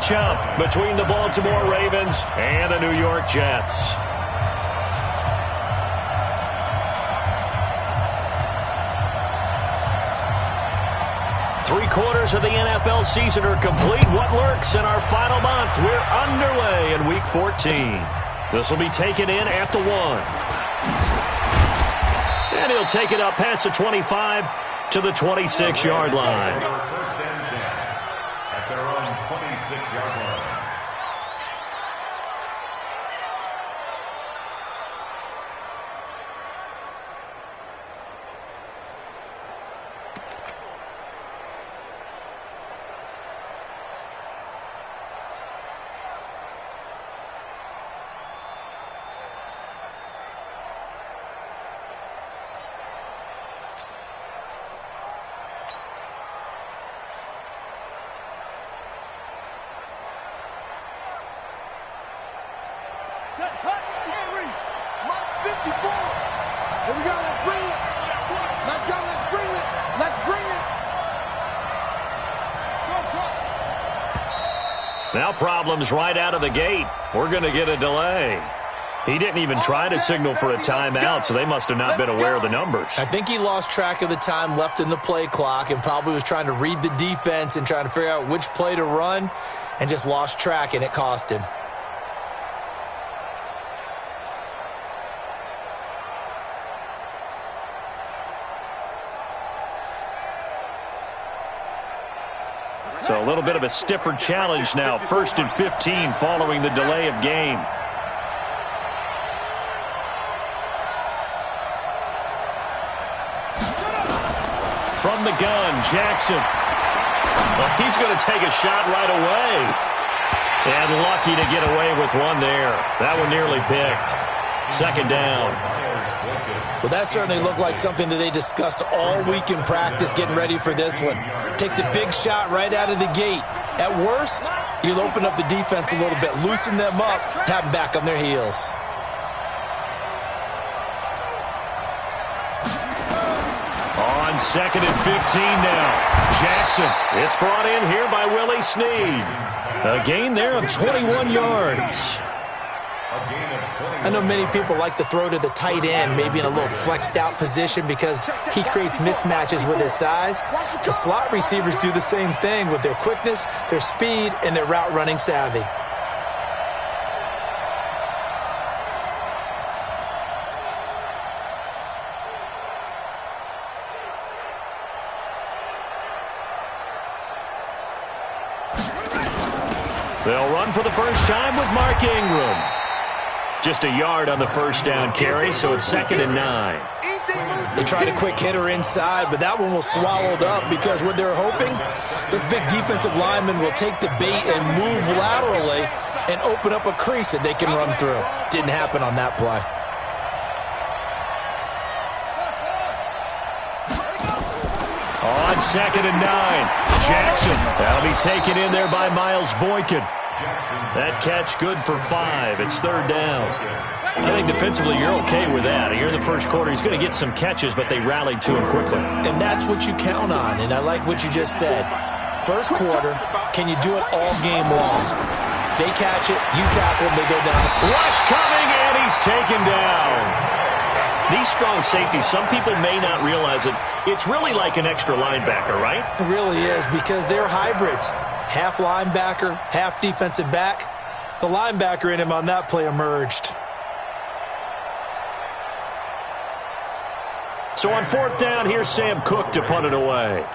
matchup between the Baltimore Ravens and the New York Jets. Three-quarters of the NFL season are complete. What lurks in our final month? We're underway in Week 14. This will be taken in at the 1. And he'll take it up past the 25 to the 26-yard line. First and 10 at their own 26-yard line. Now problems right out of the gate. We're going to get a delay. He didn't even try to signal for a timeout, so they must have not been aware of the numbers. I think he lost track of the time left in the play clock and probably was trying to read the defense and trying to figure out which play to run and just lost track, and it cost him. So a little bit of a stiffer challenge now. 1st and 15 following the delay of game. From the gun, Jackson. Well, he's going to take a shot right away. And lucky to get away with one there. That one nearly picked. 2nd down. Well, that certainly looked like something that they discussed all week in practice getting ready for this one. Take the big shot right out of the gate. At worst, you'll open up the defense a little bit, loosen them up, have them back on their heels. On 2nd and 15 now. Jackson. It's brought in here by Willie Snead. A gain there of 21 yards. I know many people like to throw to the tight end, maybe in a little flexed out position because he creates mismatches with his size. The slot receivers do the same thing with their quickness, their speed, and their route running savvy. They'll run for the first time with Mark Ingram. Just a yard on the first down carry, so it's 2nd and 9. They tried a quick hitter inside, but that one was swallowed up because what they're hoping, this big defensive lineman will take the bait and move laterally and open up a crease that they can run through. Didn't happen on that play. On 2nd and 9, Jackson. That'll be taken in there by Miles Boykin. That catch good for 5. It's 3rd down. I think defensively you're okay with that. Here in the first quarter, he's going to get some catches, but they rallied to him quickly. And that's what you count on, and I like what you just said. First quarter, can you do it all game long? They catch it, you tackle them, they go down. Rush coming, and he's taken down. These strong safeties, some people may not realize it. It's really like an extra linebacker, right? It really is because they're hybrids. Half linebacker, half defensive back. The linebacker in him on that play emerged. So on 4th down, here's Sam Cook to punt it away.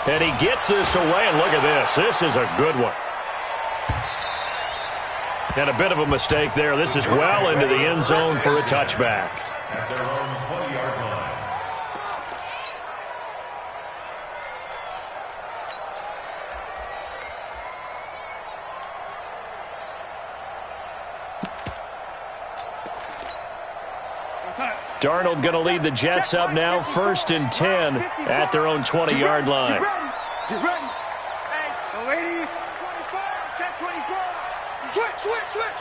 And he gets this away, and look at this. This is a good one. And a bit of a mistake there. This is well into the end zone for a touchback. At their own 20-yard line. Darnold going to lead the Jets up now, 1st and 10 at their own 20-yard line. Get ready. Hey, the lady. 24. Check 24. Switch.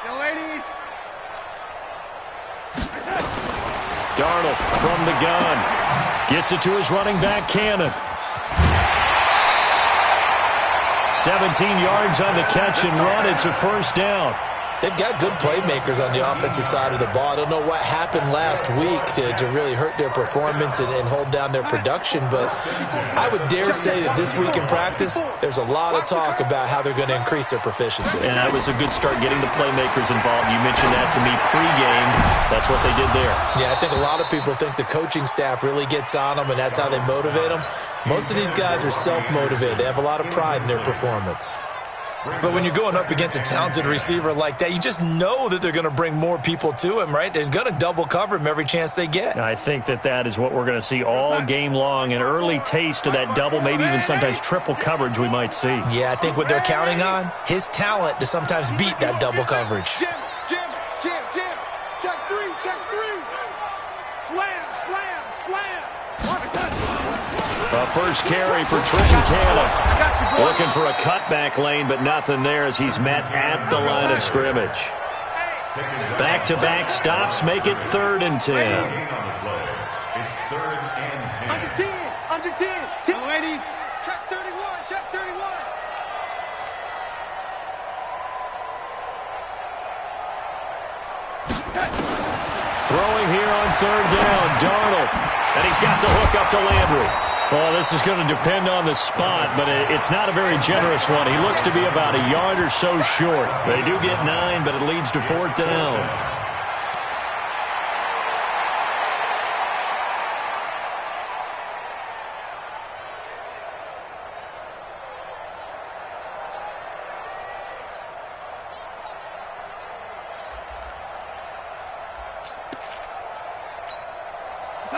The lady. Darnold from the gun. Gets it to his running back, Cannon. 17 yards on the catch and run. It's a first down. They've got good playmakers on the offensive side of the ball. I don't know what happened last week to really hurt their performance and hold down their production, but I would dare say that this week in practice, there's a lot of talk about how they're going to increase their proficiency. And that was a good start getting the playmakers involved. You mentioned that to me pregame. That's what they did there. Yeah, I think a lot of people think the coaching staff really gets on them, and that's how they motivate them. Most of these guys are self-motivated. They have a lot of pride in their performance. But when you're going up against a talented receiver like that, you just know that they're going to bring more people to him, right? They're going to double cover him every chance they get. I think that is what we're going to see all game long. An early taste of that double, maybe even sometimes triple coverage we might see. Yeah, I think what they're counting on, his talent to sometimes beat that double coverage. Jim. Check three. Slam. A first carry for Trenton Cannon. Looking for a cutback lane, but nothing there as he's met at the line of scrimmage. Back-to-back stops make it 3rd and 10. It's 3rd and 10. Under 10. Lady. Check 31. Throwing here on 3rd down, Darnold. And he's got the hook up to Landry. Well, this is going to depend on the spot, but it's not a very generous one. He looks to be about a yard or so short. They do get 9, but it leads to 4th down.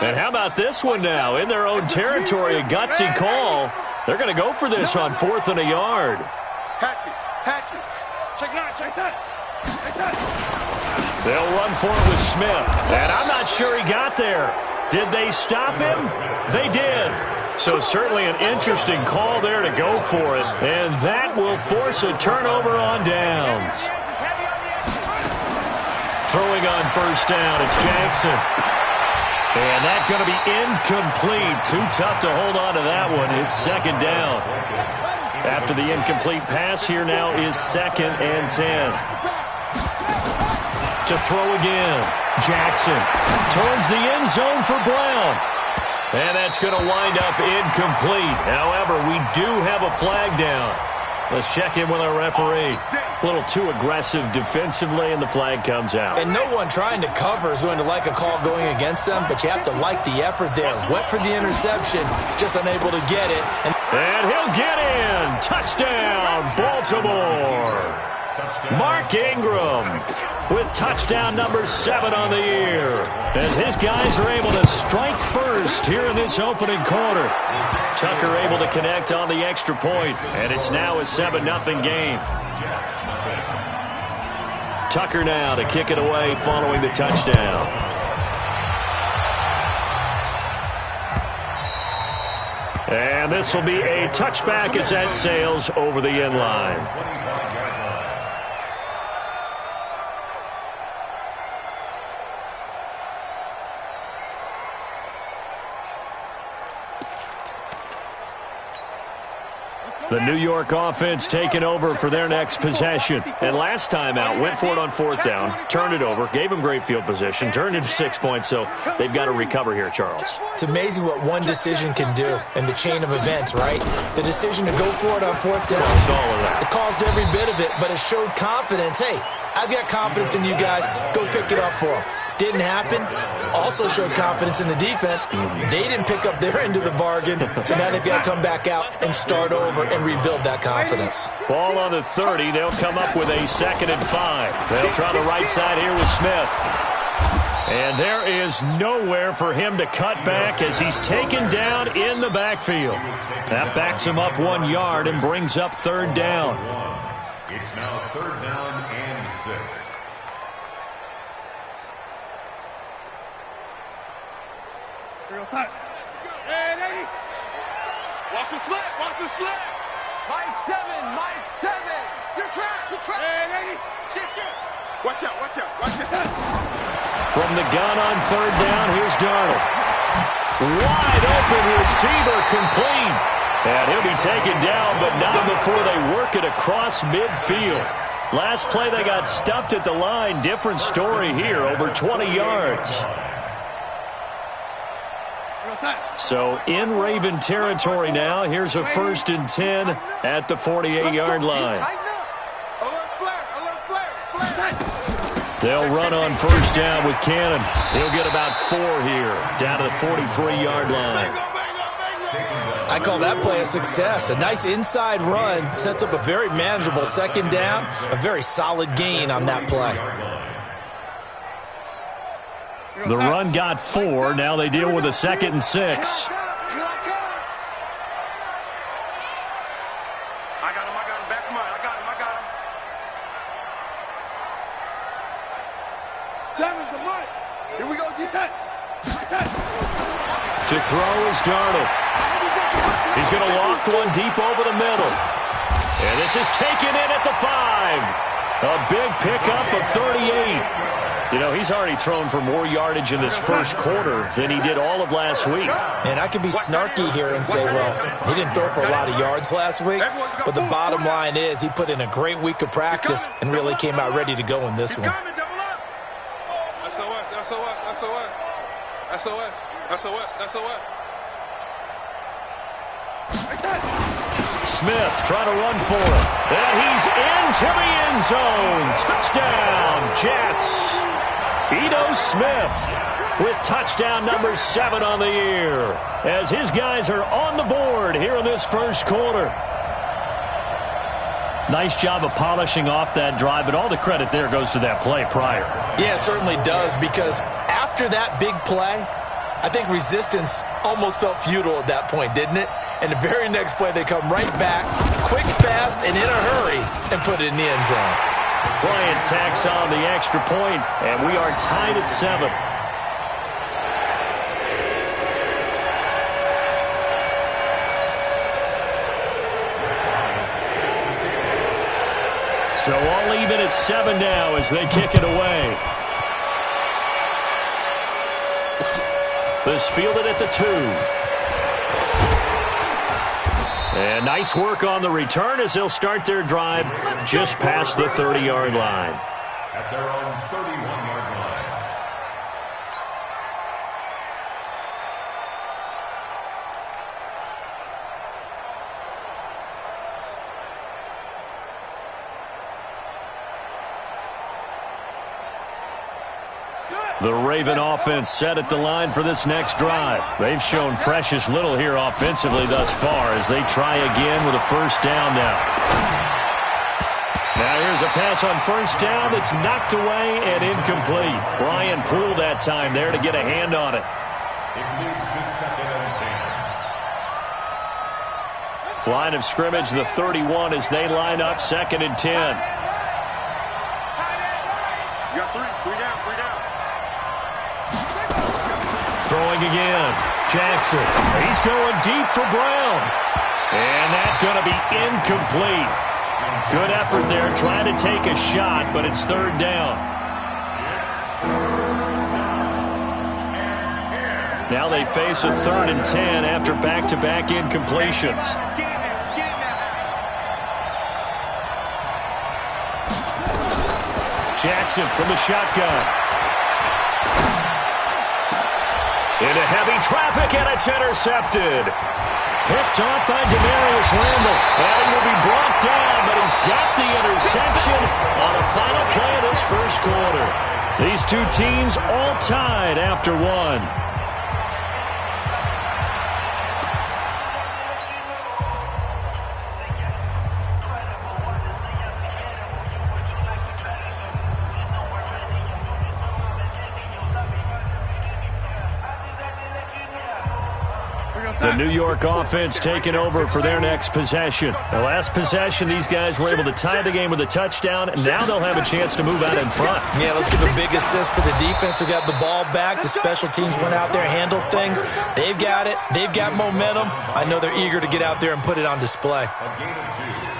And how about this one now? In their own territory, a gutsy call. They're going to go for this on 4th and a yard. Hatchet. Check 9. They'll run for it with Smith. And I'm not sure he got there. Did they stop him? They did. So certainly an interesting call there to go for it. And that will force a turnover on downs. Throwing on 1st down, it's Jackson. And that's going to be incomplete. Too tough to hold on to that one. It's 2nd down. After the incomplete pass, here now is 2nd and 10. To throw again. Jackson towards the end zone for Brown. And that's going to wind up incomplete. However, we do have a flag down. Let's check in with our referee. A little too aggressive defensively, and the flag comes out. And no one trying to cover is going to like a call going against them, but you have to like the effort there. Went for the interception, just unable to get it. And he'll get in. Touchdown, Baltimore. Mark Ingram with touchdown number 7 on the year. As his guys are able to strike first here in this opening quarter. Tucker able to connect on the extra point, and it's now a 7-0 game. Tucker now to kick it away following the touchdown. And this will be a touchback as that sails over the end line. The New York offense taking over for their next possession. And last time out, went for it on 4th down, turned it over, gave them great field position, turned it 6 points, so they've got to recover here, Charles. It's amazing what one decision can do in the chain of events, right? The decision to go for it on 4th down. Caused all of that. It caused every bit of it, but it showed confidence. Hey, I've got confidence in you guys. Go pick it up for them. Didn't happen. Also showed confidence in the defense. They didn't pick up their end of the bargain, so now they've got to come back out and start over and rebuild that confidence. Ball on the 30. They'll come up with a 2nd and 5. They'll try the right side here with Smith. And there is nowhere for him to cut back as he's taken down in the backfield. That backs him up 1 yard and brings up 3rd down. It's now 3rd down and 6. Real side. Hey, lady. Watch the slip. Mike 7. Your track. Hey, lady. Shit. Watch out. Watch your side. From the gun on 3rd down, here's Darnold. Wide open receiver complete. And he'll be taken down, but not before they work it across midfield. Last play they got stuffed at the line. Different story here, over 20 yards. So in Raven territory now. Here's a 1st and 10 at the 48-yard line. They'll run on 1st down with Cannon. He'll get about 4 here, down to the 43-yard line. I call that play a success. A nice inside run sets up a very manageable 2nd down. A very solid gain on that play. The run got 4. Now they deal with a 2nd and 6. I got him. Back to mine. I got him. Diamonds and Mike. Here we go, D-set. To throw is Darnold. He's going to loft one deep over the middle. And this is taken in at the 5. A big pickup of 38. You know, he's already thrown for more yardage in this first quarter than he did all of last week. And I could be snarky here and say, well, he didn't throw for a lot of yards last week, but the bottom line is he put in a great week of practice and really came out ready to go in this one. SOS. Smith trying to run for it. And he's into the end zone. Touchdown, Jets. Ito Smith with touchdown number 7 on the year as his guys are on the board here in this first quarter. Nice job of polishing off that drive, but all the credit there goes to that play prior. Yeah, it certainly does, because after that big play, I think resistance almost felt futile at that point, didn't it? And the very next play, they come right back, quick, fast, and in a hurry, and put it in the end zone. Bryant tacks on the extra point, and we are tied at 7. So all even at 7 now as they kick it away. This fielded at the 2. And nice work on the return as they'll start their drive just past the 30-yard line. At their own 31-yard line. The Raven offense set at the line for this next drive. They've shown precious little here offensively thus far as they try again with a 1st down now. Now here's a pass on 1st down that's knocked away and incomplete. Brian Poole that time there to get a hand on it. It moves to 2nd and 10. Line of scrimmage, the 31 as they line up 2nd and 10. You got 3 down. Throwing again. Jackson. He's going deep for Brown. And that's going to be incomplete. Good effort there trying to take a shot, but it's 3rd down. Now they face a 3rd and 10 after back-to-back incompletions. Jackson from the shotgun. Into heavy traffic, and it's intercepted. Picked off by Demarius Randall. And he will be brought down, but he's got the interception on the final play of this first quarter. These two teams all tied after 1. The New York offense taking over for their next possession. The last possession, these guys were able to tie the game with a touchdown, and now they'll have a chance to move out in front. Yeah, let's give a big assist to the defense who got the ball back. The special teams went out there, handled things. They've got it. They've got momentum. I know they're eager to get out there and put it on display.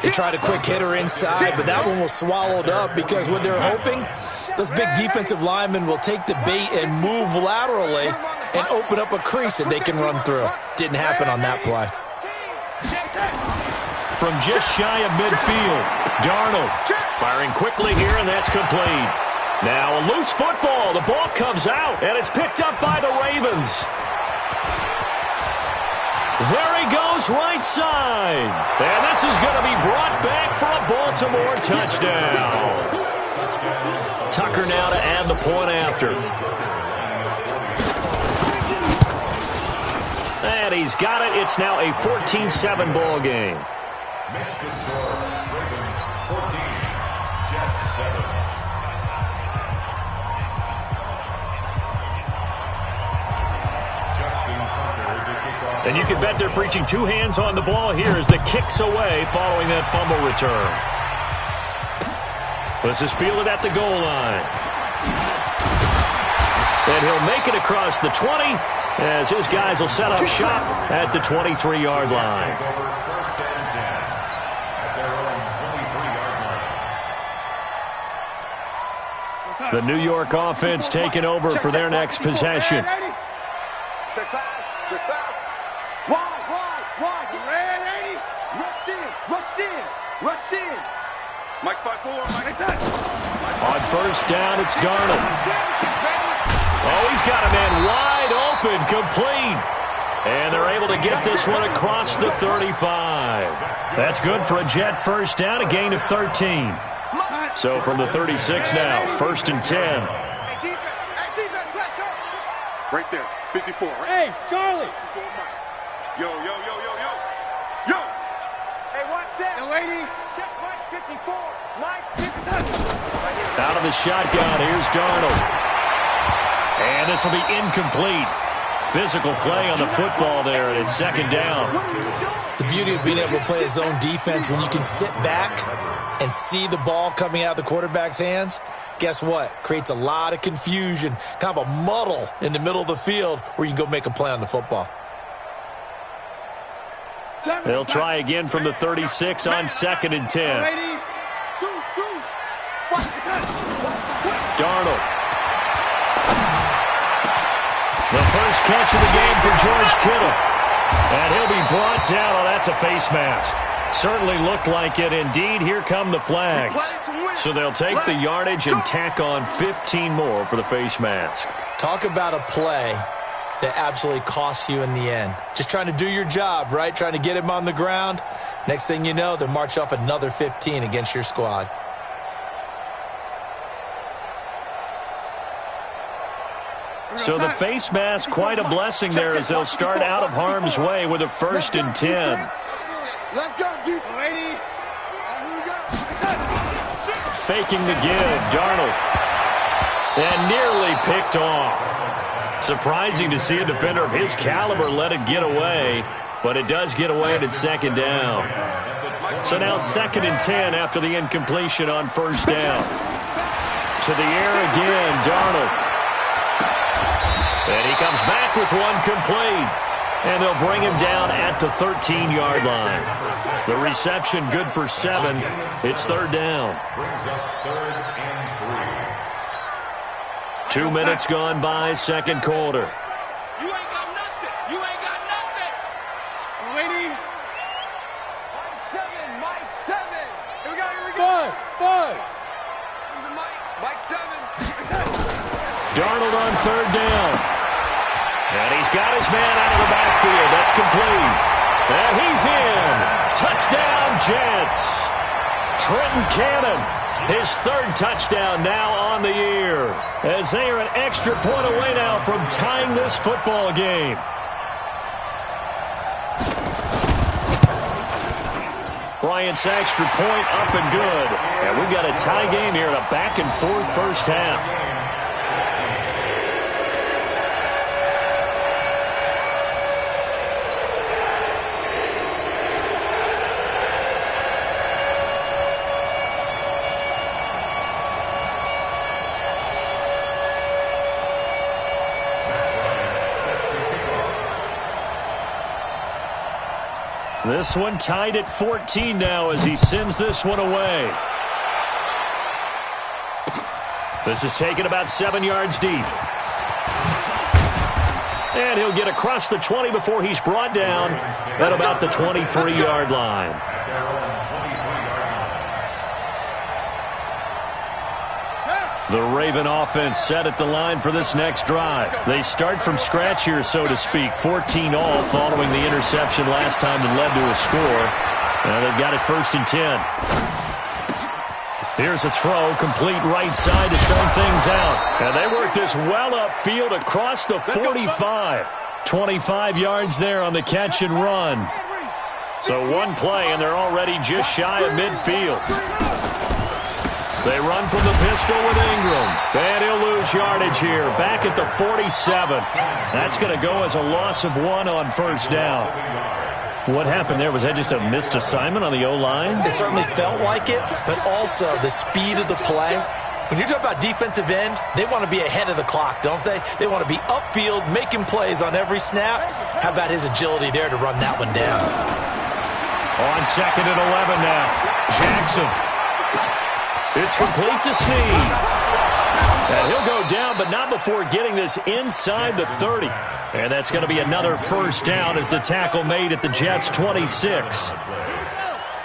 They tried a quick hitter inside, but that one was swallowed up because what they're hoping, those big defensive linemen will take the bait and move laterally and open up a crease that they can run through. Didn't happen on that play. From just shy of midfield, Darnold firing quickly here, and that's complete. Now a loose football. The ball comes out, and it's picked up by the Ravens. There he goes, right side. And this is going to be brought back for a Baltimore touchdown. Tucker now to add the point after. And he's got it. It's now a 14-7 ball game. Makes the score, Ravens 14, Jets 7. And you can bet they're preaching two hands on the ball here as the kick's away following that fumble return. This is fielded at the goal line. And he'll make it across the 20 as his guys will set up shop at the 23-yard line. The New York offense taking over for their next possession. Check pass, check pass. Wide. Get ready. Rush in. Mike 5-4, Mike 10. On first down, it's Darnold. Oh, he's got a man wide open, complete. And they're able to get this one across the 35. That's good for a Jet first down, a gain of 13. So from the 36 now, first and 10. Right there, 54. Right? Hey, Charlie. Yo. Hey, what's that? Yo, lady. Check Mike 54. Mike 54. Out of the shotgun, here's Darnold. And this will be incomplete. Physical play on the football there, and it's second down. The beauty of being able to play a zone defense when you can sit back and see the ball coming out of the quarterback's hands, guess what? Creates a lot of confusion, kind of a muddle in the middle of the field where you can go make a play on the football. They'll try again from the 36 on second and 10. Darnold. The first catch of the game for George Kittle. And he'll be brought down. Oh, that's a face mask. Certainly looked like it. Indeed, here come the flags. So they'll take the yardage and tack on 15 more for the face mask. Talk about a play that absolutely costs you in the end. Just trying to do your job, right? Trying to get him on the ground. Next thing you know, they'll march off another 15 against your squad. So the face mask, quite a blessing there as they'll start out of harm's way with a first and 10. Let's go, defense. Lady. Faking the give, Darnold. And nearly picked off. Surprising to see a defender of his caliber let it get away, but it does get away and it's second down. So now second and 10 after the incompletion on first down. To the air again, Darnold. And he comes back with one complete. And they'll bring him down at the 13-yard line. The reception good for 7. It's third down. Brings up third and 3. 2 minutes gone by, second quarter. You ain't got nothing. Lady. Mike 7. Here we go. Five. Mike 7. Darnold on third down. And he's got his man out of the backfield. That's complete. And he's in. Touchdown, Jets. Trenton Cannon, his third touchdown now on the year. As they are an extra point away now from tying this football game. Bryant's extra point up and good. And we've got a tie game here in a back-and-forth first half. This one tied at 14 now as he sends this one away. This is taken about 7 yards deep. And he'll get across the 20 before he's brought down at about the 23-yard line. The Raven offense set at the line for this next drive. They start from scratch here, so to speak. 14 all following the interception last time that led to a score. Now they've got it 1st and 10. Here's a throw, complete right side to start things out. And they work this well upfield across the 45. 25 yards there on the catch and run. So one play, and they're already just shy of midfield. They run from the pistol with Ingram. And he'll lose yardage here. Back at the 47. That's going to go as a loss of 1 on 1st down. What happened there? Was that just a missed assignment on the O-line? It certainly felt like it, but also the speed of the play. When you're talking about defensive end, they want to be ahead of the clock, don't they? They want to be upfield, making plays on every snap. How about his agility there to run that one down? On 2nd and 11 now. Jackson. It's complete to Snead. And he'll go down, but not before getting this inside the 30. And that's going to be another 1st down as the tackle made at the Jets' 26.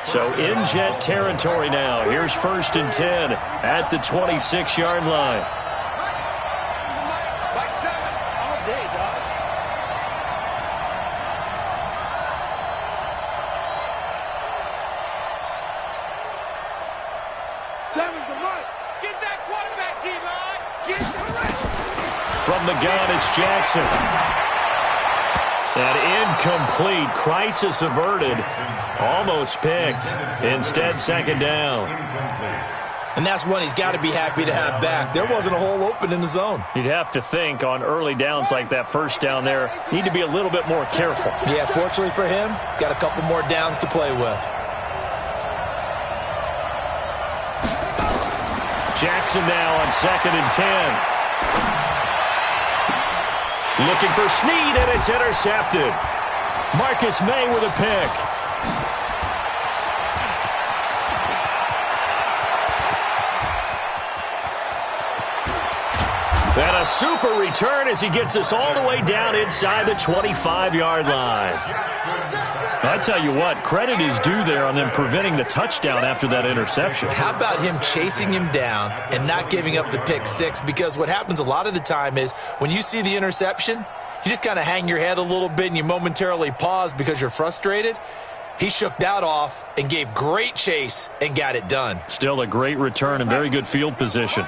So in Jet territory now. Here's 1st and 10 at the 26-yard line. Like 7 all day, dog. Seven's the mark. Get that quarterback, D-line. Get the From the gun, it's Jackson. That incomplete, crisis averted, almost picked. Instead, 2nd down. And that's one he's got to be happy to have back. There wasn't a hole open in the zone. You'd have to think on early downs like that 1st down there, need to be a little bit more careful. Yeah, fortunately for him, got a couple more downs to play with. Jackson now on 2nd and 10. Looking for Snead, and it's intercepted. Marcus May with a pick. And a super return as he gets us all the way down inside the 25-yard line. I tell you what, credit is due there on them preventing the touchdown after that interception. How about him chasing him down and not giving up the pick 6? Because what happens a lot of the time is when you see the interception, you just kind of hang your head a little bit and you momentarily pause because you're frustrated. He shook that off and gave great chase and got it done. Still a great return and very good field position.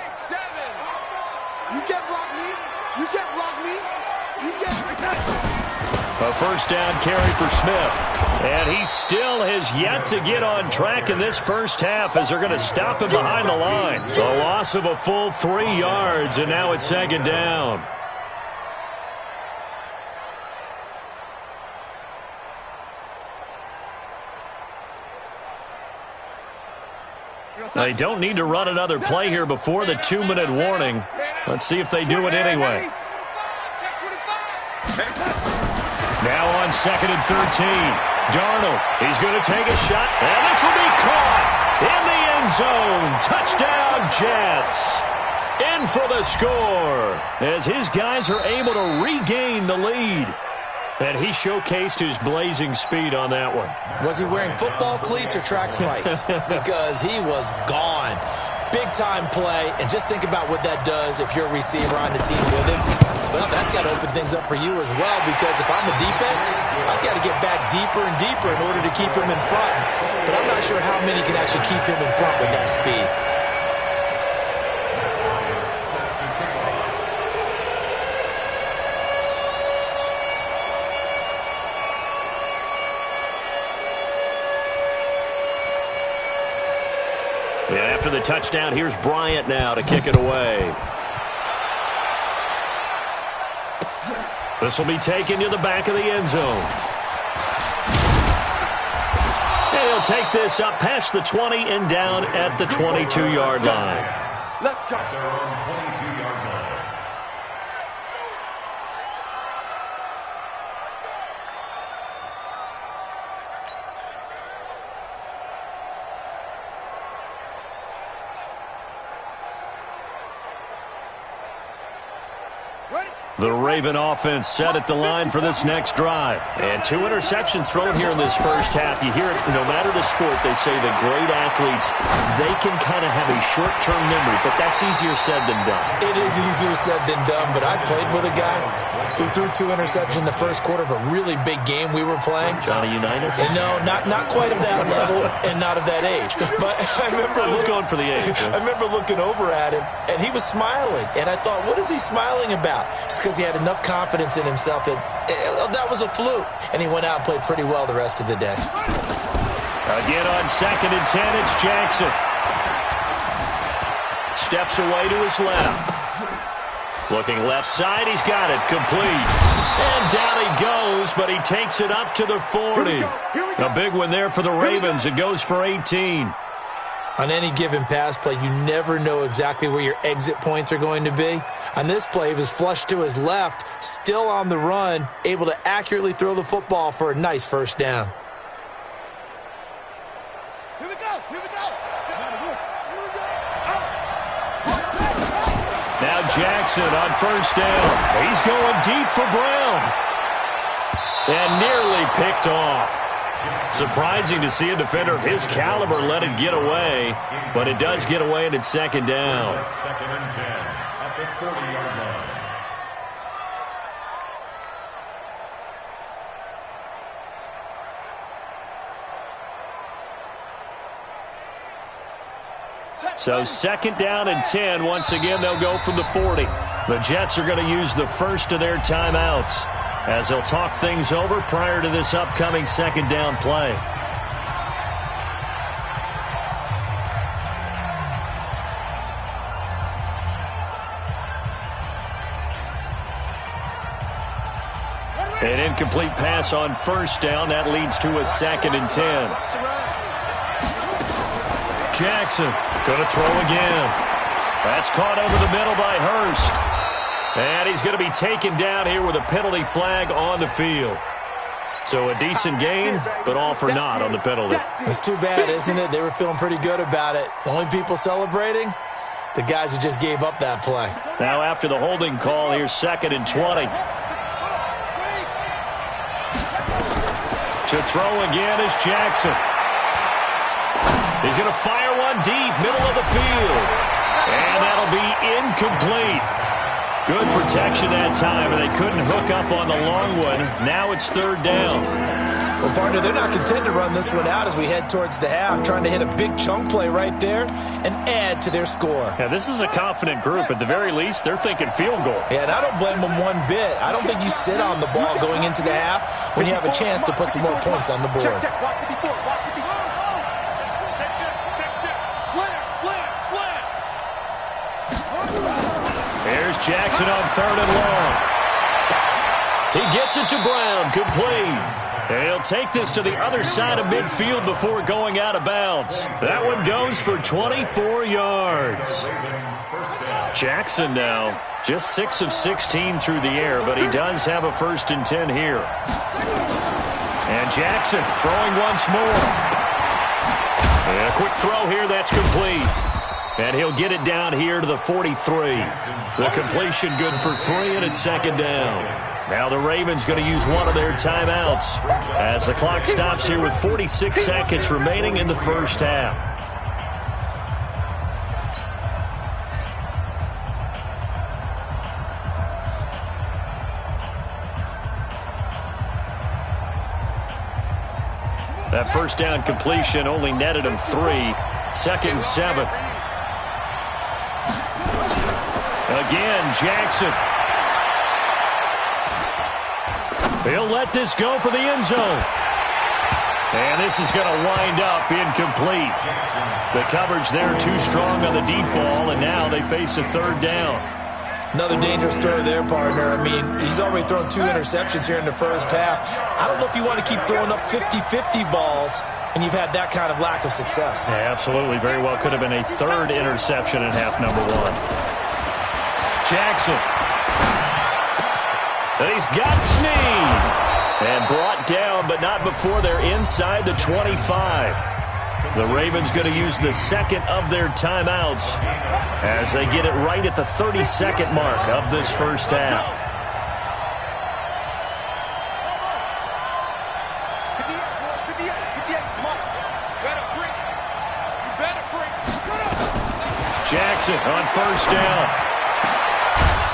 You can't block me. You can't block me. You can't. A 1st down carry for Smith. And he still has yet to get on track in this 1st half as they're going to stop him behind the line. A loss of a full 3 yards, and now it's 2nd down. They don't need to run another play here before the 2-minute warning. Let's see if they do it anyway. Now on 2nd and 13. Darnold, he's going to take a shot, and this will be caught in the end zone. Touchdown, Jets. In for the score as his guys are able to regain the lead. And he showcased his blazing speed on that one. Was he wearing football cleats or track spikes? Because he was gone. Big-time play, and just think about what that does if you're a receiver on the team with him. Well, that's got to open things up for you as well, because if I'm a defense, I've got to get back deeper and deeper in order to keep him in front. But I'm not sure how many can actually keep him in front with that speed. And after the touchdown, here's Bryant now to kick it away. This will be taken to the back of the end zone. And he'll take this up past the 20 and down at the 22-yard line. Let's go. At their own 22-yard line. Ready? The Raven offense set at the line for this next drive. And 2 interceptions thrown here in this first half. You hear it, no matter the sport, they say the great athletes, they can kind of have a short-term memory, but that's easier said than done. It is easier said than done, but I played with a guy who threw 2 interceptions in the first quarter of a really big game we were playing. Johnny Unitas? And no, not quite of that level and not of that age. But I remember going for the age. I remember looking over at him, and he was smiling. And I thought, what is he smiling about? It's because he had enough confidence in himself that that was a fluke. And he went out and played pretty well the rest of the day. Again on 2nd and 10, it's Jackson. Steps away to his left. Looking left side, he's got it, complete. And down he goes, but he takes it up to the 40. A big one there for the Ravens. It goes for 18. On any given pass play, you never know exactly where your exit points are going to be. On this play, he was flushed to his left, still on the run, able to accurately throw the football for a nice first down. Here we go. Here we go. Now Jackson on first down. He's going deep for Brown. And nearly picked off. Surprising to see a defender of his caliber let it get away, but it does get away and it's 2nd down. 2nd and 10 at the 40-yard line. So 2nd down and 10. Once again, they'll go from the 40. The Jets are going to use the first of their timeouts as they'll talk things over prior to this upcoming 2nd down play. An incomplete pass on first down. That leads to a 2nd and 10. Jackson going to throw again. That's caught over the middle by Hurst. And he's going to be taken down here with a penalty flag on the field. So a decent gain, but all for naught on the penalty. It's too bad, isn't it? They were feeling pretty good about it. The only people celebrating, the guys who just gave up that play. Now after the holding call, here's 2nd and 20. To throw again is Jackson. He's going to fire one deep, middle of the field. And that'll be incomplete. Good protection that time, and they couldn't hook up on the long one. Now it's 3rd down. Well, partner, they're not content to run this one out as we head towards the half, trying to hit a big chunk play right there and add to their score. Yeah, this is a confident group. At the very least, they're thinking field goal. Yeah, and I don't blame them one bit. I don't think you sit on the ball going into the half when you have a chance to put some more points on the board. Check, watch 54, watch 54. Here's Jackson on 3rd and long. He gets it to Brown, complete. And he'll take this to the other side of midfield before going out of bounds. That one goes for 24 yards. Jackson now just 6 of 16 through the air, but he does have a 1st and 10 here. And Jackson throwing once more. And a quick throw here, that's complete. And he'll get it down here to the 43. The completion good for 3, and it's 2nd down. Now the Ravens going to use one of their timeouts as the clock stops here with 46 seconds remaining in the first half. That first down completion only netted him 3. 2nd and 7. Again, Jackson. He'll let this go for the end zone. And this is going to wind up incomplete. The coverage there too strong on the deep ball, and now they face a 3rd down. Another dangerous throw there, partner. I mean, he's already thrown 2 interceptions here in the first half. I don't know if you want to keep throwing up 50-50 balls, and you've had that kind of lack of success. Yeah, absolutely. Very well could have been a 3rd interception in half number 1. Jackson. And he's got Snead. And brought down, but not before they're inside the 25. The Ravens going to use the 2nd of their timeouts as they get it right at the 32nd mark of this first half. Jackson on first down.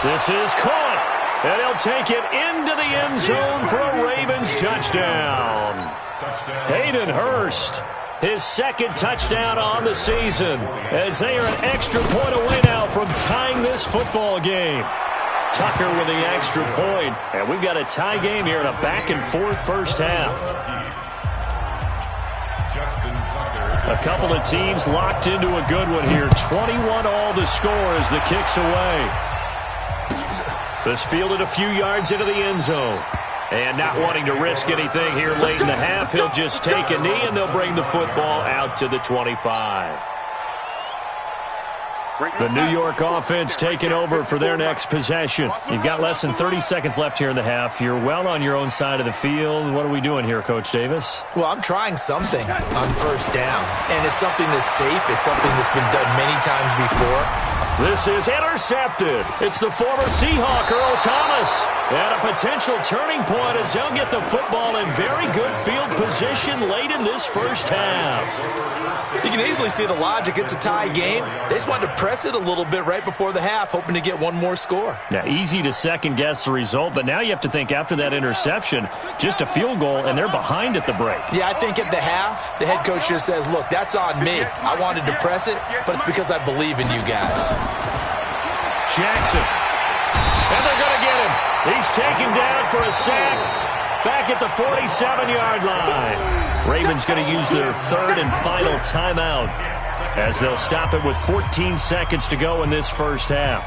This is caught, and he'll take it into the end zone for a Ravens touchdown. Hayden Hurst, his second touchdown on the season, as they are an extra point away now from tying this football game. Tucker with the extra point, and we've got a tie game here in a back-and-forth first half. A couple of teams locked into a good one here. 21 all the score as the kick's away. This fielded a few yards into the end zone. And not wanting to risk anything here late in the half, he'll just take a knee, and they'll bring the football out to the 25. The New York offense taking over for their next possession. You've got less than 30 seconds left here in the half. You're well on your own side of the field. What are we doing here, Coach Davis? Well, I'm trying something on first down, and it's something that's safe. It's something that's been done many times before. This is intercepted. It's the former Seahawk, Earl Thomas. And a potential turning point as he'll get the football in very good field position late in this first half. You can easily see the logic. It's a tie game. They just wanted to press it a little bit right before the half, hoping to get one more score. Now, easy to second-guess the result, but now you have to think after that interception, just a field goal, and they're behind at the break. Yeah, I think at the half, the head coach just says, look, that's on me. I wanted to press it, but it's because I believe in you guys. Jackson. And they're going to get him. He's taken down for a sack back at the 47-yard line. Ravens going to use their third and final timeout as they'll stop it with 14 seconds to go in this first half.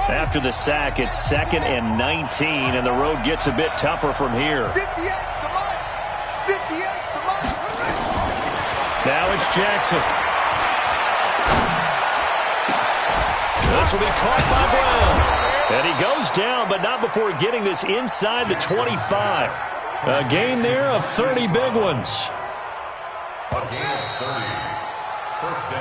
After the sack, it's 2nd and 19, and the road gets a bit tougher from here. Now it's Jackson. This will be caught by Brown. And he goes down, but not before getting this inside the 25. A gain there of 30 big ones.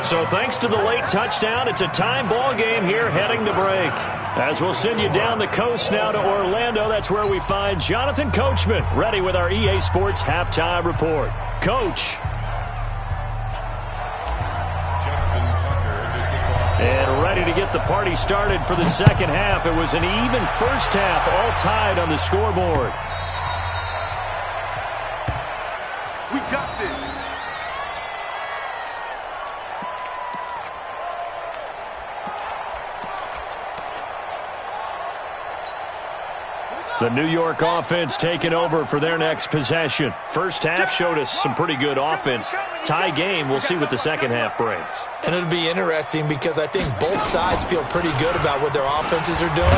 So thanks to the late touchdown, it's a time ball game here heading to break. As we'll send you down the coast now to Orlando, that's where we find Jonathan Coachman ready with our EA Sports halftime report. Coach. And ready to get the party started for the second half. It was an even first half, all tied on the scoreboard. We got this. The New York offense taking over for their next possession. First half showed us some pretty good offense. Tie game, we'll see what the second half brings. And it'll be interesting because I think both sides feel pretty good about what their offenses are doing.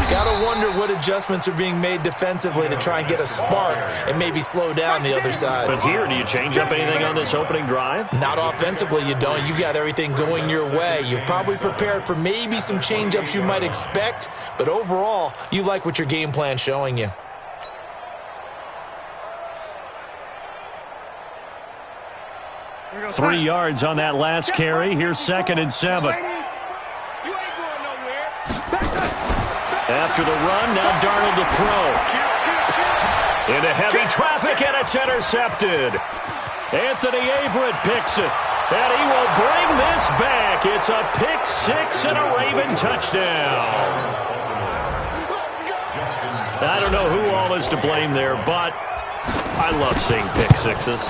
Got to wonder what adjustments are being made defensively to try and get a spark and maybe slow down the other side. But here, do you change up anything on this opening drive? Not offensively, you don't. You got everything going your way. You've probably prepared for maybe some change-ups you might expect, but overall, you like what your game plan's showing you. Three yards on that last carry. Here's 2nd and 7. After the run, now Darnold to throw. Into heavy traffic, and it's intercepted. Anthony Averett picks it, and he will bring this back. It's a pick six and a Raven touchdown. I don't know who all is to blame there, but I love seeing pick sixes.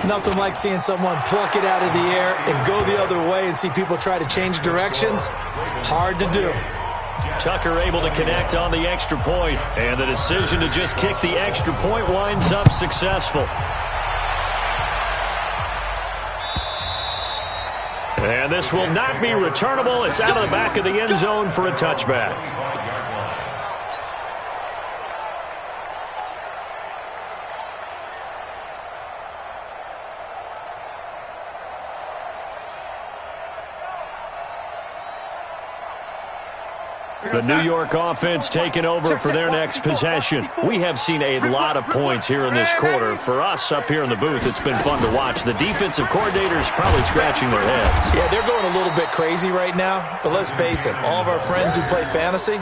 Nothing like seeing someone pluck it out of the air and go the other way and see people try to change directions. Hard to do. Tucker able to connect on the extra point, and the decision to just kick the extra point winds up successful. And this will not be returnable. It's out of the back of the end zone for a touchback. The New York offense taking over for their next possession. We have seen a lot of points here in this quarter. For us up here in the booth, it's been fun to watch. The defensive coordinators probably scratching their heads. Yeah, they're going a little bit crazy right now, but let's face it, all of our friends who play fantasy,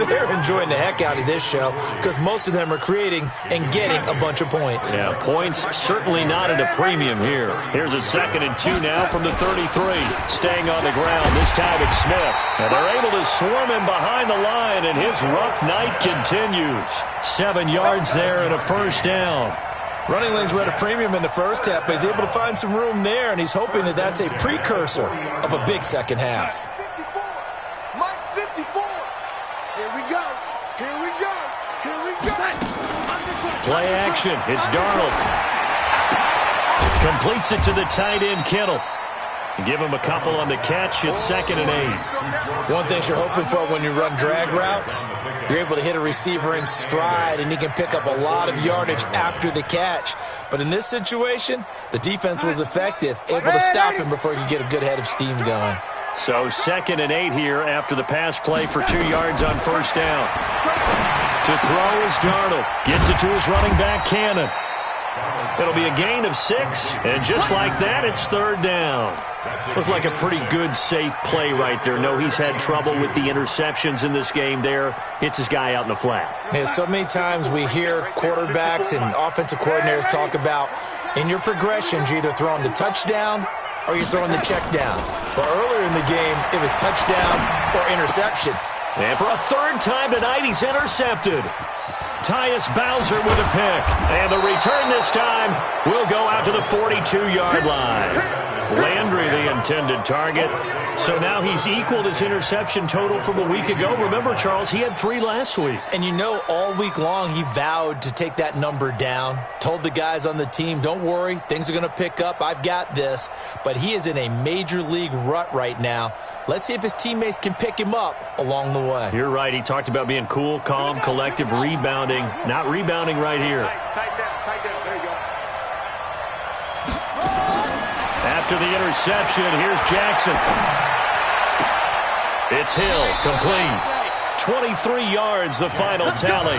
they're enjoying the heck out of this show because most of them are creating and getting a bunch of points. Yeah, points certainly not at a premium here. Here's a 2nd and 2 now from the 33. Staying on the ground, this time it's Smith. And they're able to swarm him behind the line, and his rough night continues. 7 yards there and a first down. Running lanes were at a premium in the first half, but he's able to find some room there, and he's hoping that that's a precursor of a big second half. 54. Mike 54. Here we go. Here we go. Here we go. Play action. It's Darnold. Completes it to the tight end, Kittle. Give him a couple on the catch. It's 2nd and 8. One thing you're hoping for when you run drag routes, you're able to hit a receiver in stride, and he can pick up a lot of yardage after the catch. But in this situation, the defense was effective, able to stop him before he could get a good head of steam going. So 2nd and 8 here after the pass play for 2 yards on first down. To throw is Darnold. Gets it to his running back, Cannon. It'll be a gain of 6, and just like that, it's 3rd down. Looked like a pretty good, safe play right there. No, he's had trouble with the interceptions in this game there. Hits his guy out in the flat. Yeah, so many times we hear quarterbacks and offensive coordinators talk about in your progressions, you're either throwing the touchdown or you're throwing the check down. But earlier in the game, it was touchdown or interception. And for a 3rd time tonight, he's intercepted. Tyus Bowser with a pick. And the return this time will go out to the 42-yard line. Landry, the intended target. So now he's equaled his interception total from a week ago. Remember, Charles, he had 3 last week. And you know, all week long he vowed to take that number down. Told the guys on the team, don't worry, things are going to pick up. I've got this. But he is in a major league rut right now. Let's see if his teammates can pick him up along the way. You're right. He talked about being cool, calm, collective, rebounding. Not rebounding right here. Tight down. There you go. After the interception, here's Jackson. It's Hill, complete. 23 yards, the final tally.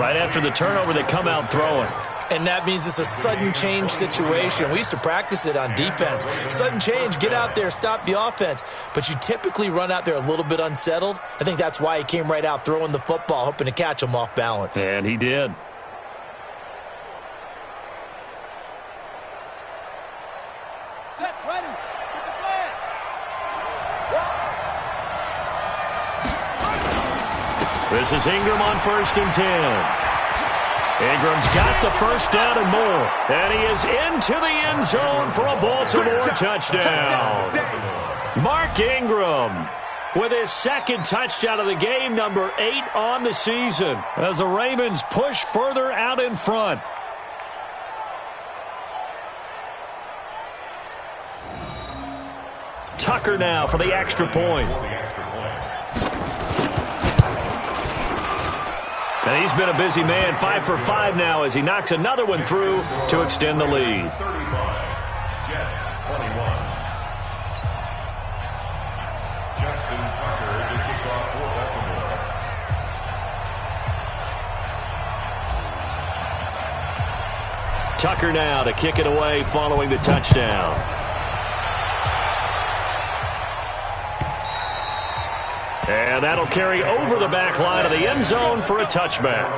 Right after the turnover, they come out throwing. And that means it's a sudden change situation. We used to practice it on defense. Sudden change, get out there, stop the offense. But you typically run out there a little bit unsettled. I think that's why he came right out throwing the football, hoping to catch him off balance. And he did. Set, ready. Get the flag. This is Ingram on 1st and 10. Ingram's got the first down and more. And he is into the end zone for a Baltimore touchdown. Mark Ingram with his 2nd touchdown of the game, number 8 on the season, as the Ravens push further out in front. Tucker now for the extra point. And he's been a busy man, 5 for 5 now as he knocks another one through to extend the lead. 35, Jets 21. Justin Tucker to kick off for Baltimore. Tucker now to kick it away following the touchdown. And that'll carry over the back line of the end zone for a touchback.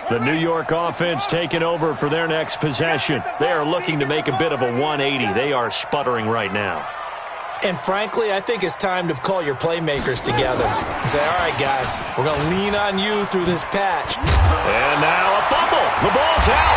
The New York offense taking over for their next possession. They are looking to make a bit of a 180. They are sputtering right now. And frankly, I think it's time to call your playmakers together and say, all right, guys, we're going to lean on you through this patch. And now a fumble. The ball's out.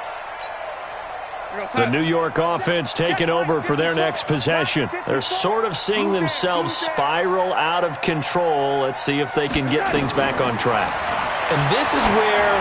The New York offense taking over for their next possession. They're sort of seeing themselves spiral out of control. Let's see if they can get things back on track. And this is where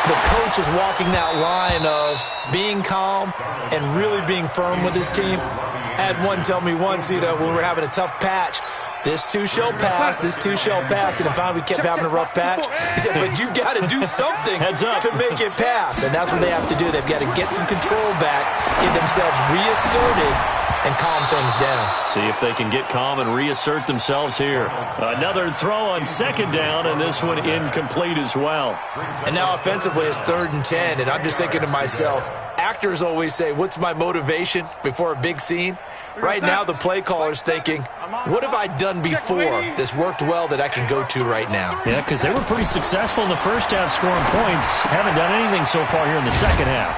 the coach is walking that line of being calm and really being firm with his team. I had one tell me once, when we were having a tough patch, this too shall pass, this too shall pass. And then finally we kept having a rough patch. He said, but you've got to do something to make it pass. And that's what they have to do. They've got to get some control back, get themselves reasserted, and calm things down. See if they can get calm and reassert themselves here. Another throw on second down, and this one incomplete as well. And now offensively it's 3rd and 10, and I'm just thinking to myself, actors always say, what's my motivation before a big scene? Right now the play caller's thinking, what have I done before that's worked well that I can go to right now? Yeah, because they were pretty successful in the first half scoring points. Haven't done anything so far here in the second half.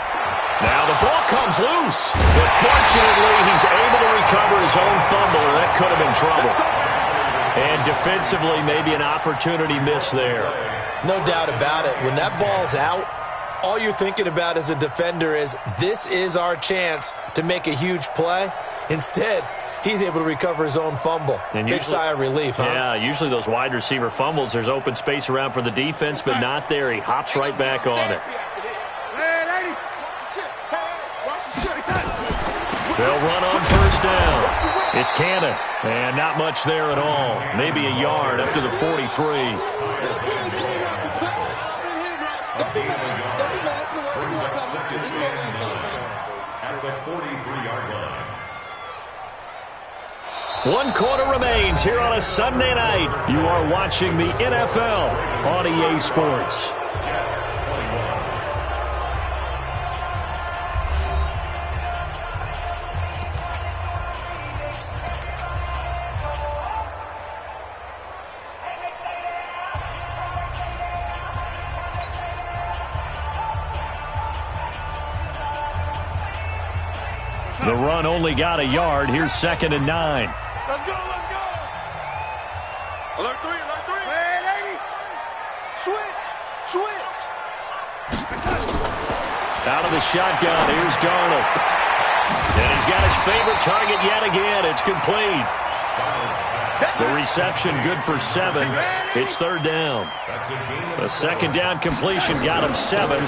Now the ball comes loose, but fortunately he's able to recover his own fumble, or that could have been trouble. And defensively, maybe an opportunity miss there. No doubt about it. When that ball's out, all you're thinking about as a defender is, this is our chance to make a huge play. Instead, he's able to recover his own fumble. And big sigh of relief, huh? Yeah, usually those wide receiver fumbles, there's open space around for the defense, but not there. He hops right back on it. They'll run on first down. It's Cannon, and not much there at all. Maybe a yard up to the 43. At the 43-yard line. 1 quarter remains here on a Sunday night. You are watching the NFL on EA Sports. The run only got a yard. Here's 2nd and 9. Let's go, let's go. Alert 3, alert 3. Wait, 80. Switch. Out of the shotgun, here's Darnold. And he's got his favorite target yet again. It's complete. The reception good for 7. It's 3rd down. The 2nd down completion got him 7.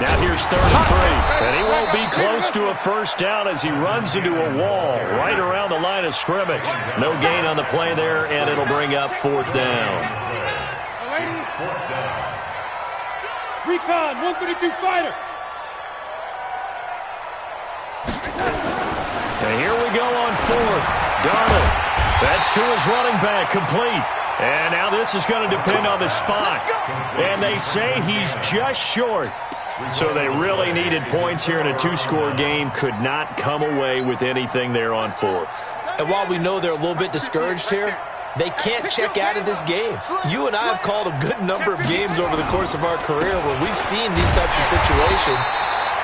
Now here's 3rd and 3. And he won't be close to a first down as he runs into a wall right around the line of scrimmage. No gain on the play there, and it'll bring up 4th down. Recon, 132 fighter. And here we go on 4th. Darnold. That's to his running back, complete. And now this is going to depend on the spot. And they say he's just short. So they really needed points here in a 2-score game. Could not come away with anything there on 4th. And while we know they're a little bit discouraged here, they can't check out of this game. You and I have called a good number of games over the course of our career where we've seen these types of situations.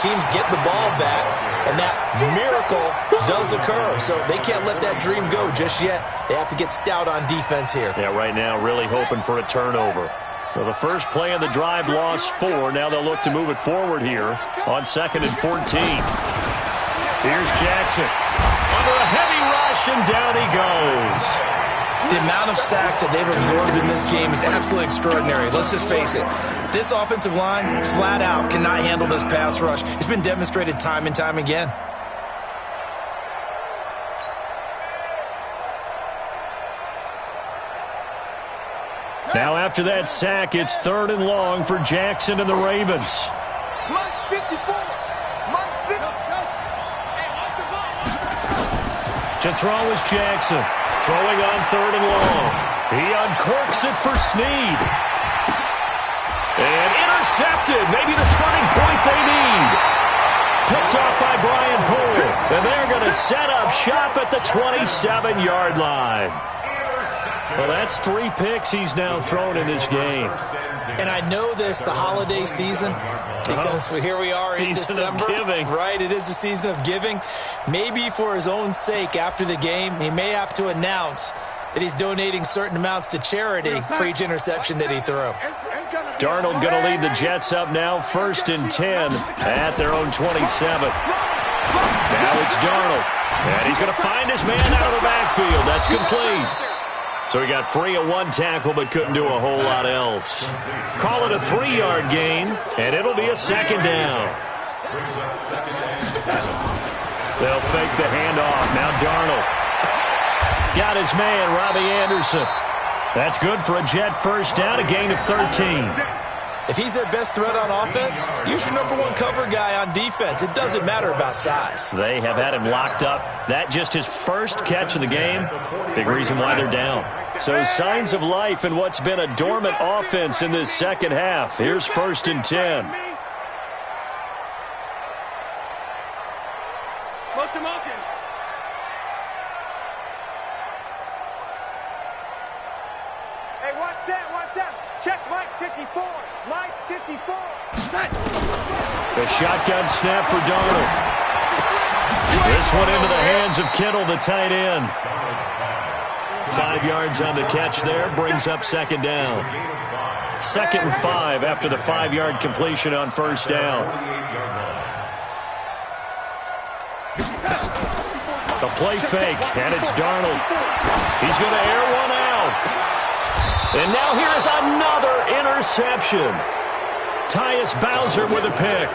Teams get the ball back, and that miracle does occur. So they can't let that dream go just yet. They have to get stout on defense here. Yeah, right now really hoping for a turnover. Well, the first play of the drive lost 4. Now they'll look to move it forward here on 2nd and 14. Here's Jackson. Under a heavy rush, and down he goes. The amount of sacks that they've absorbed in this game is absolutely extraordinary. Let's just face it. This offensive line, flat out, cannot handle this pass rush. It's been demonstrated time and time again. Now after that sack, it's 3rd and long for Jackson and the Ravens. Mike 54. Mike 50. To throw is Jackson. Throwing on 3rd and long. He uncorks it for Snead. And intercepted. Maybe the turning point they need. Picked off by Brian Poole. And they're going to set up shop at the 27-yard line. Well, that's 3 picks he's now thrown in this game. And I know this, the holiday season, because here we are in December. Season of giving. Right, it is the season of giving. Maybe for his own sake after the game, he may have to announce that he's donating certain amounts to charity for each interception that he threw. Darnold going to lead the Jets up now, 1st and 10 at their own 27. Now it's Darnold. And he's going to find his man out of the backfield. That's complete. So he got free of one tackle but couldn't do a whole lot else. Call it a 3-yard gain, and it'll be a second down. They'll fake the handoff. Now Darnold. Got his man, Robbie Anderson. That's good for a Jet first down, a gain of 13. If he's their best threat on offense, use your #1 cover guy on defense. It doesn't matter about size. They have had him locked up. That just his first catch of the game. Big reason why they're down. So signs of life in what's been a dormant offense in this second half. Here's 1st and 10. Motion. Hey, one set. Check Mike 54. Mike 54. The shotgun snap for Darnold. This one into the hands of Kittle, the tight end. 5 yards on the catch there, brings up second down. 2nd and 5 after the 5-yard completion on first down. The play fake, and it's Darnold. He's going to air one out. And now here's another interception. Tyus Bowser with a pick.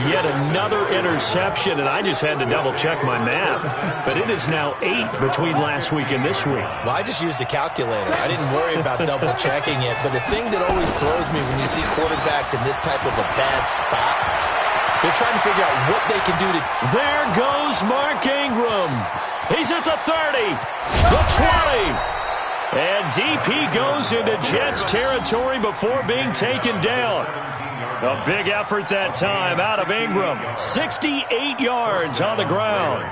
Yet another interception, and I just had to double-check my math. But it is now 8 between last week and this week. Well, I just used a calculator. I didn't worry about double-checking it. But the thing that always throws me when you see quarterbacks in this type of a bad spot, they're trying to figure out what they can do to... There goes Mark Ingram. He's at the 30, the 20. And DP goes into Jets territory before being taken down. A big effort that time out of Ingram. 68 yards on the ground.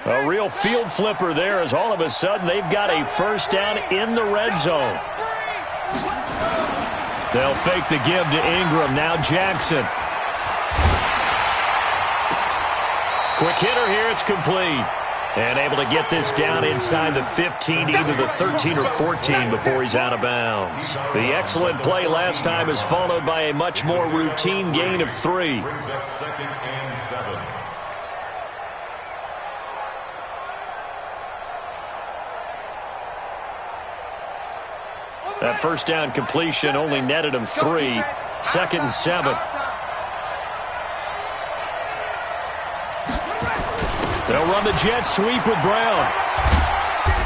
A real field flipper there as all of a sudden they've got a first down in the red zone. They'll fake the give to Ingram. Now Jackson. Quick hitter here. It's complete. And able to get this down inside the 15, either the 13 or 14 before he's out of bounds. The excellent play last time is followed by a much more routine gain of 3. Brings up 2nd and 7. That first down completion only netted him 3. 2nd and 7. They'll run the jet sweep with Brown.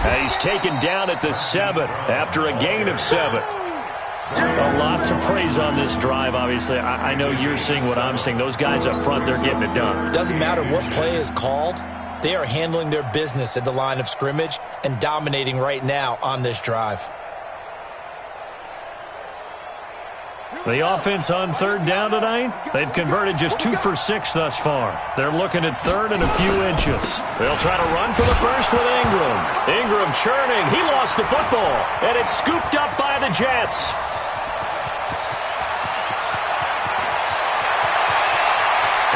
And he's taken down at the 7 after a gain of 7. Well, lots of praise on this drive, obviously. I know you're seeing what I'm seeing. Those guys up front, they're getting it done. Doesn't matter what play is called. They are handling their business at the line of scrimmage and dominating right now on this drive. The offense on 3rd down tonight, they've converted just 2 for 6 thus far. They're looking at 3rd and a few inches. They'll try to run for the first with Ingram. Ingram churning. He lost the football, and it's scooped up by the Jets.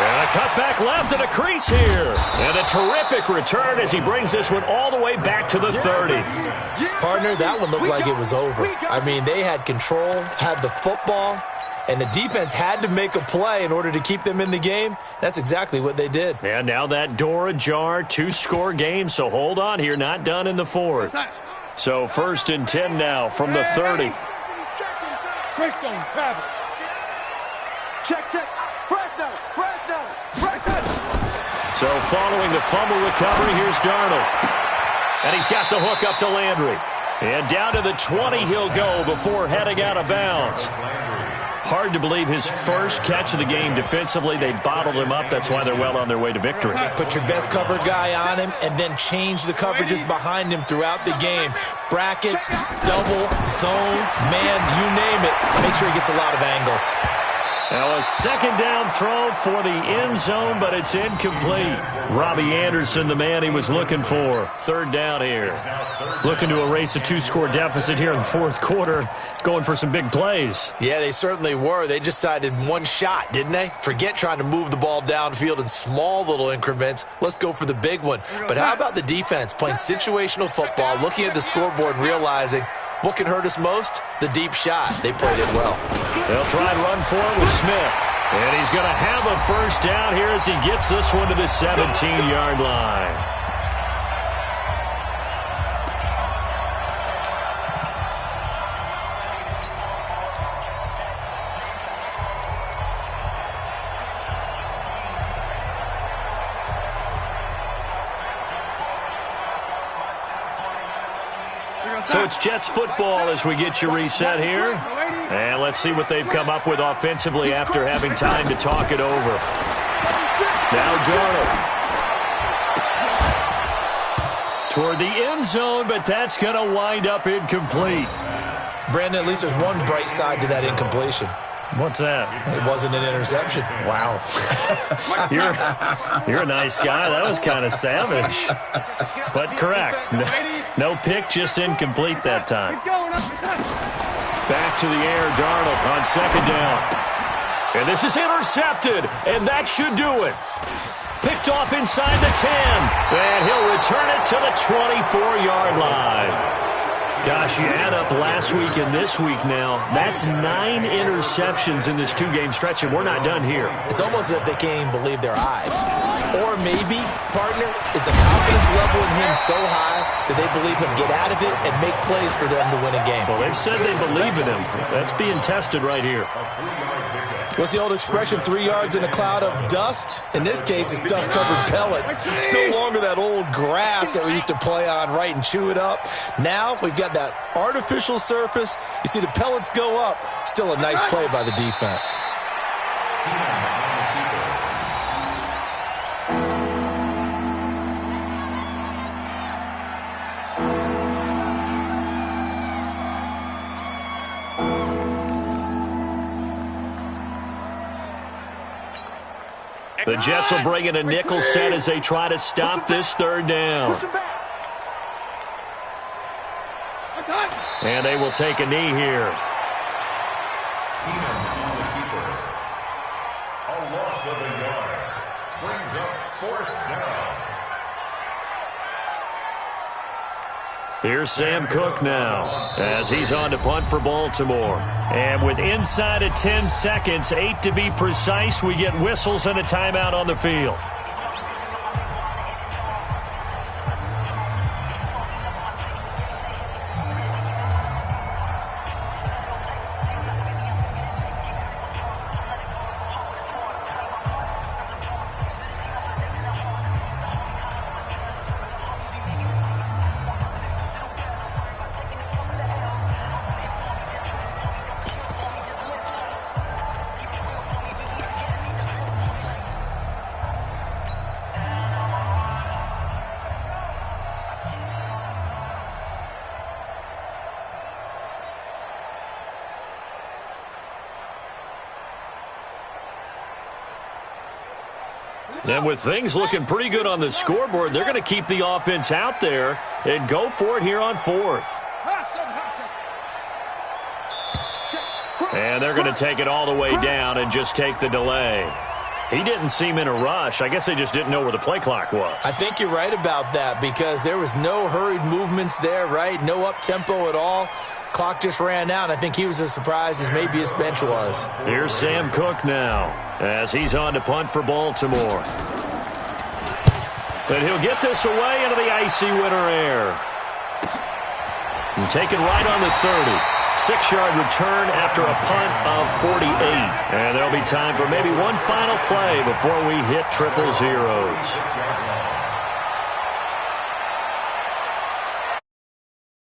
And a cutback left and a crease here. And a terrific return as he brings this one all the way back to the 30. Partner, that one looked like it was over. I mean, they had control, had the football, and the defense had to make a play in order to keep them in the game. That's exactly what they did. And now that door ajar, 2-score game, so hold on here, not done in the 4th. So 1st and 10 now from the 30. Check. Fresno. So following the fumble recovery, here's Darnold. And he's got the hook up to Landry. And down to the 20 he'll go before heading out of bounds. Hard to believe his first catch of the game defensively. They bottled him up. That's why they're well on their way to victory. Put your best cover guy on him and then change the coverages behind him throughout the game. Brackets, double, zone, man, you name it. Make sure he gets a lot of angles. Now a 2nd down throw for the end zone, but it's incomplete. Robbie Anderson, the man he was looking for. 3rd down here. Looking to erase a 2-score deficit here in the 4th quarter. Going for some big plays. Yeah, they certainly were. They just decided one shot, didn't they? Forget trying to move the ball downfield in small little increments. Let's go for the big one. But how about the defense playing situational football, looking at the scoreboard and realizing what can hurt us most? The deep shot. They played it well. They'll try and run for it with Smith. And he's going to have a first down here as he gets this one to the 17-yard line. So it's Jets football as we get you reset here. And let's see what they've come up with offensively after having time to talk it over. Now Darnold. Toward the end zone, but that's going to wind up incomplete. Brandon, at least there's one bright side to that incompletion. What's that? It wasn't an interception. Wow. You're a nice guy. That was kind of savage. But correct. No pick, just incomplete that time. Back to the air, Darnold on second down. And this is intercepted, and that should do it. Picked off inside the 10, and he'll return it to the 24-yard line. Gosh, you add up last week and this week now, that's 9 interceptions in this two-game stretch, and we're not done here. It's almost as if they can't even believe their eyes. Or maybe, partner, is the confidence level in him so high that they believe he'll get out of it and make plays for them to win a game. Well, they've said they believe in him. That's being tested right here. What's the old expression, 3 yards in a cloud of dust? In this case, it's dust-covered pellets. It's no longer that old grass that we used to play on, right, and chew it up. Now we've got that artificial surface. You see the pellets go up. Still a nice play by the defense. The Jets will bring in a nickel set as they try to stop this third down. And they will take a knee here. A loss of a yard. Brings up fourth down. Here's Sam Cook now as he's on to punt for Baltimore. And with inside of 10 seconds, 8 to be precise, we get whistles and a timeout on the field. And with things looking pretty good on the scoreboard, they're going to keep the offense out there and go for it here on fourth. And they're going to take it all the way down and just take the delay. He didn't seem in a rush. I guess they just didn't know where the play clock was. I think you're right about that because there was no hurried movements there, right? No up-tempo at all. Clock just ran out. I think he was as surprised as maybe his bench was. Here's Sam Cook now as he's on to punt for Baltimore. And he'll get this away into the icy winter air. And taken right on the 30. 6-yard return after a punt of 48. And there'll be time for maybe one final play before we hit triple zeros.